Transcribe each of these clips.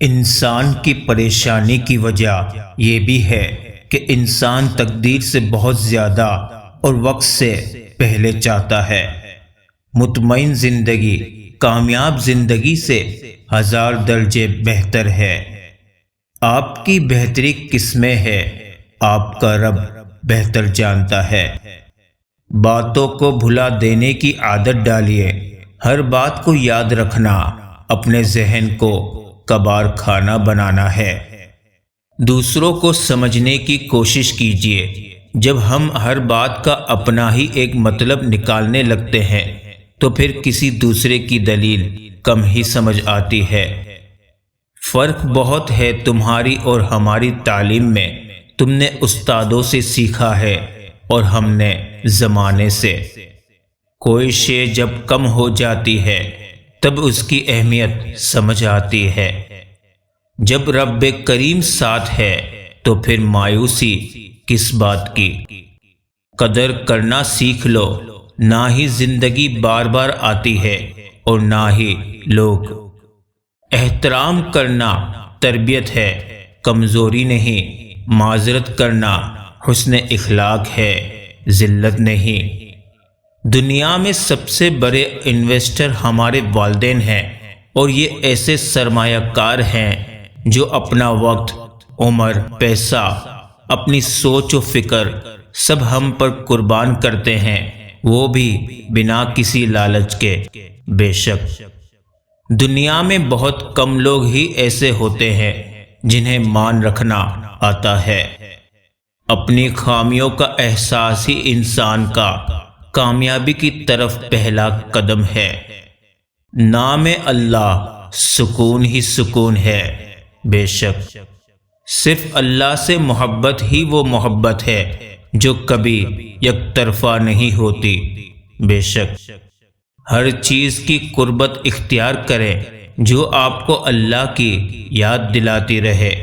انسان کی پریشانی کی وجہ یہ بھی ہے کہ انسان تقدیر سے بہت زیادہ اور وقت سے پہلے چاہتا ہے۔ مطمئن زندگی کامیاب زندگی سے 1000 درجے بہتر ہے۔ آپ کی بہتری کس میں ہے، آپ کا رب بہتر جانتا ہے۔ باتوں کو بھلا دینے کی عادت ڈالیے۔ ہر بات کو یاد رکھنا اپنے ذہن کو کبار کھانا بنانا ہے۔ دوسروں کو سمجھنے کی کوشش کیجیے۔ جب ہم ہر بات کا اپنا ہی ایک مطلب نکالنے لگتے ہیں تو پھر کسی دوسرے کی دلیل کم ہی سمجھ آتی ہے۔ فرق بہت ہے تمہاری اور ہماری تعلیم میں۔ تم نے استادوں سے سیکھا ہے اور ہم نے زمانے سے۔ کوئی شے جب کم ہو جاتی ہے تب اس کی اہمیت سمجھ آتی ہے۔ جب رب کریم ساتھ ہے تو پھر مایوسی کس بات کی۔ قدر کرنا سیکھ لو، نہ ہی زندگی بار بار آتی ہے اور نہ ہی لوگ۔ احترام کرنا تربیت ہے، کمزوری نہیں۔ معذرت کرنا حسن اخلاق ہے، ذلت نہیں۔ دنیا میں سب سے بڑے انویسٹر ہمارے والدین ہیں، اور یہ ایسے سرمایہ کار ہیں جو اپنا وقت، عمر، پیسہ، اپنی سوچ و فکر سب ہم پر قربان کرتے ہیں، وہ بھی بنا کسی لالچ کے۔ بے شک دنیا میں بہت کم لوگ ہی ایسے ہوتے ہیں جنہیں مان رکھنا آتا ہے۔ اپنی خامیوں کا احساس ہی انسان کا کامیابی کی طرف پہلا قدم ہے۔ نام اللہ سکون ہی سکون ہے۔ بے شک صرف اللہ سے محبت ہی وہ محبت ہے جو کبھی یک طرفہ نہیں ہوتی۔ بے شک ہر چیز کی قربت اختیار کریں جو آپ کو اللہ کی یاد دلاتی رہے۔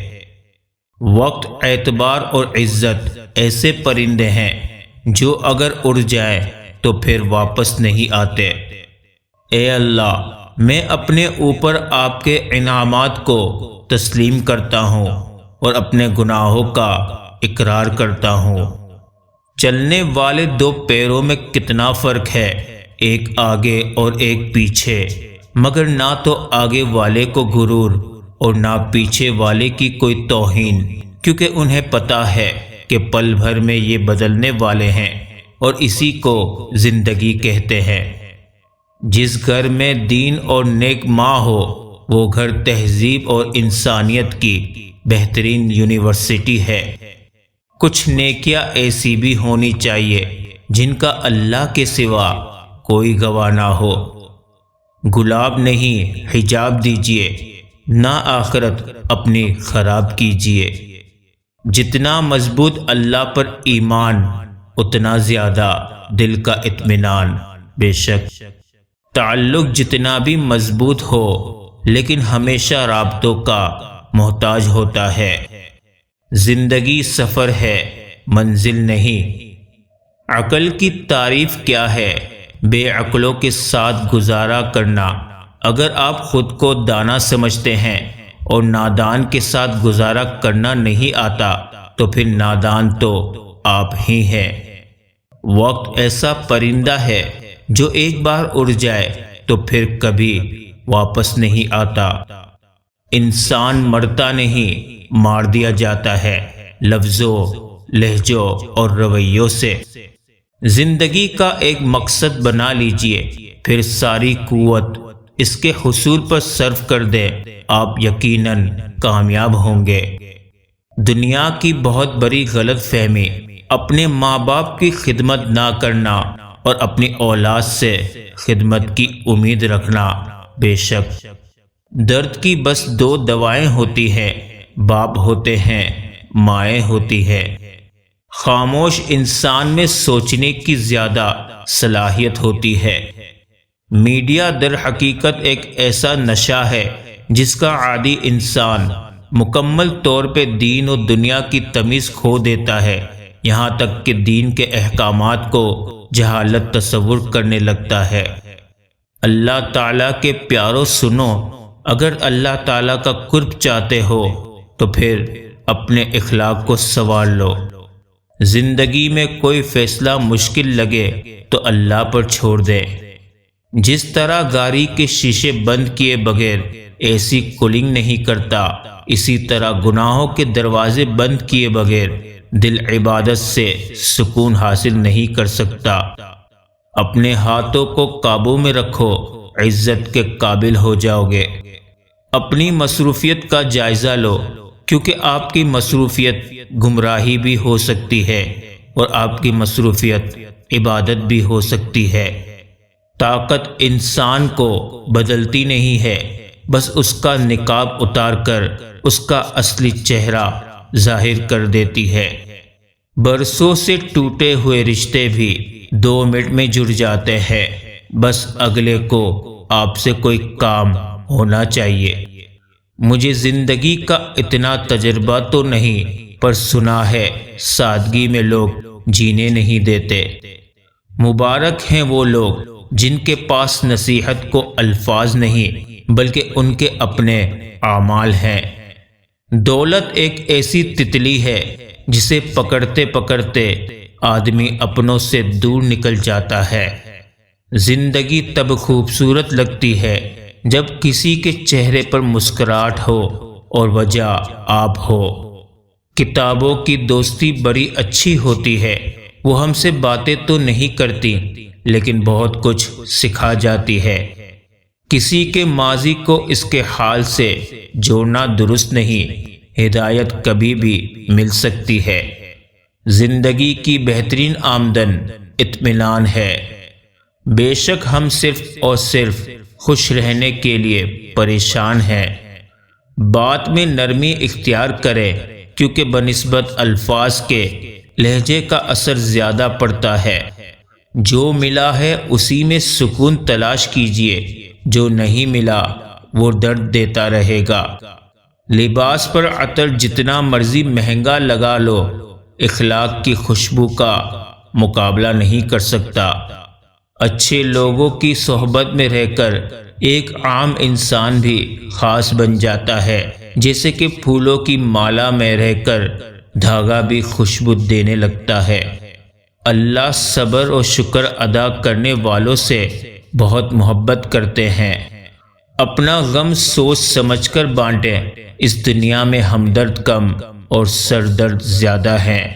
وقت، اعتبار اور عزت ایسے پرندے ہیں جو اگر اڑ جائیں تو پھر واپس نہیں آتے۔ اے اللہ، میں اپنے اوپر آپ کے انعامات کو تسلیم کرتا ہوں اور اپنے گناہوں کا اقرار کرتا ہوں۔ چلنے والے 2 پیروں میں کتنا فرق ہے، ایک آگے اور ایک پیچھے، مگر نہ تو آگے والے کو غرور اور نہ پیچھے والے کی کوئی توہین، کیونکہ انہیں پتہ ہے کہ پل بھر میں یہ بدلنے والے ہیں اور اسی کو زندگی کہتے ہیں۔ جس گھر میں دین اور نیک ماں ہو وہ گھر تہذیب اور انسانیت کی بہترین یونیورسٹی ہے۔ کچھ نیکیاں ایسی بھی ہونی چاہیے جن کا اللہ کے سوا کوئی گواہ نہ ہو۔ گلاب نہیں حجاب دیجیے، نہ آخرت اپنی خراب کیجیے۔ جتنا مضبوط اللہ پر ایمان اتنا زیادہ دل کا اطمینان۔ بے شک تعلق جتنا بھی مضبوط ہو لیکن ہمیشہ رابطوں کا محتاج ہوتا ہے۔ زندگی سفر ہے، منزل نہیں۔ عقل کی تعریف کیا ہے؟ بے عقلوں کے ساتھ گزارا کرنا۔ اگر آپ خود کو دانا سمجھتے ہیں اور نادان کے ساتھ گزارا کرنا نہیں آتا تو پھر نادان تو آپ ہی ہیں۔ وقت ایسا پرندہ ہے جو ایک بار اڑ جائے تو پھر کبھی واپس نہیں آتا۔ انسان مرتا نہیں، مار دیا جاتا ہے، لفظوں، لہجوں اور رویوں سے۔ زندگی کا ایک مقصد بنا لیجئے، پھر ساری قوت اس کے حصول پر صرف کر دیں، آپ یقیناً کامیاب ہوں گے۔ دنیا کی بہت بڑی غلط فہمی اپنے ماں باپ کی خدمت نہ کرنا اور اپنی اولاد سے خدمت کی امید رکھنا۔ بے شک درد کی بس 2 دوائیں ہوتی ہیں، باپ ہوتے ہیں، مائیں ہوتی ہیں۔ خاموش انسان میں سوچنے کی زیادہ صلاحیت ہوتی ہے۔ میڈیا در حقیقت ایک ایسا نشہ ہے جس کا عادی انسان مکمل طور پہ دین و دنیا کی تمیز کھو دیتا ہے، یہاں تک کہ دین کے احکامات کو جہالت تصور کرنے لگتا ہے۔ اللہ تعالیٰ کے پیارو سنو، اگر اللہ تعالیٰ کا قرب چاہتے ہو تو پھر اپنے اخلاق کو سنوار لو۔ زندگی میں کوئی فیصلہ مشکل لگے تو اللہ پر چھوڑ دے۔ جس طرح گاڑی کے شیشے بند کیے بغیر اے سی کولنگ نہیں کرتا، اسی طرح گناہوں کے دروازے بند کیے بغیر دل عبادت سے سکون حاصل نہیں کر سکتا۔ اپنے ہاتھوں کو قابو میں رکھو، عزت کے قابل ہو جاؤ گے۔ اپنی مصروفیت کا جائزہ لو، کیونکہ آپ کی مصروفیت گمراہی بھی ہو سکتی ہے اور آپ کی مصروفیت عبادت بھی ہو سکتی ہے۔ طاقت انسان کو بدلتی نہیں ہے، بس اس کا نقاب اتار کر اس کا اصلی چہرہ ظاہر کر دیتی ہے۔ برسوں سے ٹوٹے ہوئے رشتے بھی 2 منٹ میں جڑ جاتے ہیں، بس اگلے کو آپ سے کوئی کام ہونا چاہیے۔ مجھے زندگی کا اتنا تجربہ تو نہیں، پر سنا ہے سادگی میں لوگ جینے نہیں دیتے۔ مبارک ہیں وہ لوگ جن کے پاس نصیحت کو الفاظ نہیں بلکہ ان کے اپنے اعمال ہیں۔ دولت ایک ایسی تتلی ہے جسے پکڑتے پکڑتے آدمی اپنوں سے دور نکل جاتا ہے۔ زندگی تب خوبصورت لگتی ہے جب کسی کے چہرے پر مسکراہٹ ہو اور وجہ آپ ہو۔ کتابوں کی دوستی بڑی اچھی ہوتی ہے، وہ ہم سے باتیں تو نہیں کرتی لیکن بہت کچھ سکھا جاتی ہے۔ کسی کے ماضی کو اس کے حال سے جوڑنا درست نہیں، ہدایت کبھی بھی مل سکتی ہے۔ زندگی کی بہترین آمدن اطمینان ہے۔ بے شک ہم صرف اور صرف خوش رہنے کے لیے پریشان ہیں۔ بات میں نرمی اختیار کریں، کیونکہ بنسبت الفاظ کے لہجے کا اثر زیادہ پڑتا ہے۔ جو ملا ہے اسی میں سکون تلاش کیجیے، جو نہیں ملا وہ درد دیتا رہے گا۔ لباس پر عطر جتنا مرضی مہنگا لگا لو، اخلاق کی خوشبو کا مقابلہ نہیں کر سکتا۔ اچھے لوگوں کی صحبت میں رہ کر ایک عام انسان بھی خاص بن جاتا ہے، جیسے کہ پھولوں کی مالا میں رہ کر دھاگا بھی خوشبو دینے لگتا ہے۔ اللہ صبر اور شکر ادا کرنے والوں سے بہت محبت کرتے ہیں۔ اپنا غم سوچ سمجھ کر بانٹیں، اس دنیا میں ہمدرد کم اور سردرد زیادہ ہیں۔